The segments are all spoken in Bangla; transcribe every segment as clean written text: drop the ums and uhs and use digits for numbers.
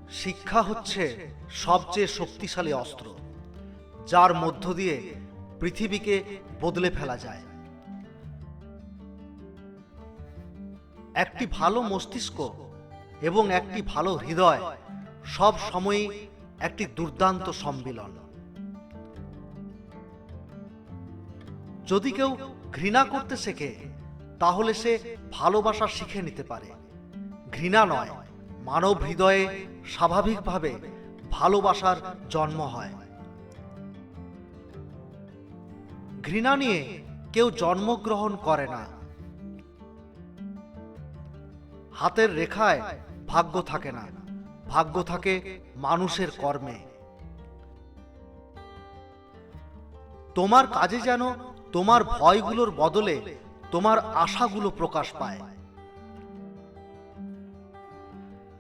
শিক্ষা হচ্ছে সবচেয়ে শক্তিশালী অস্ত্র, যার মধ্য দিয়ে পৃথিবীকে বদলে ফেলা যায়। একটি ভালো মস্তিষ্ক এবং একটি ভালো হৃদয় সব সময়ই একটি দুর্দান্ত সম্মিলন। যদি কেউ ঘৃণা করতে শেখে, তাহলে সে ভালোবাসা শিখে নিতে পারে। ঘৃণা নয়, মানব হৃদয়ে স্বাভাবিকভাবে ভালোবাসার জন্ম হয়। ঘৃণা নিয়ে কেউ জন্মগ্রহণ করে না। হাতের রেখায় ভাগ্য থাকে না, ভাগ্য থাকে মানুষের কর্মে। তোমার কাজে যেন তোমার ভয়গুলোর বদলে তোমার আশাগুলো প্রকাশ পায়।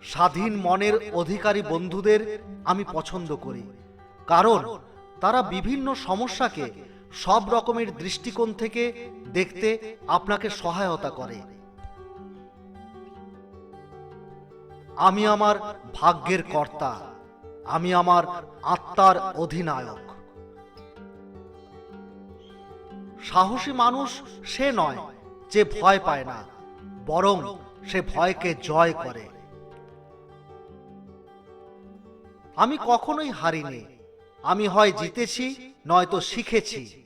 স্বাধীন মনের অধিকারী বন্ধুদের আমি পছন্দ করি, কারণ তারা বিভিন্ন সমস্যাকে সব রকমের দৃষ্টিকোণ থেকে দেখতে আপনাকে সহায়তা করে। আমি আমার ভাগ্যের কর্তা, আমি আমার আত্মার অধিনায়ক। সাহসী মানুষ সে নয় যে ভয় পায় না, বরং সে ভয়কে জয় করে। আমি কখনোই হারিনি, আমি হয় জিতেছি নয়তো শিখেছি।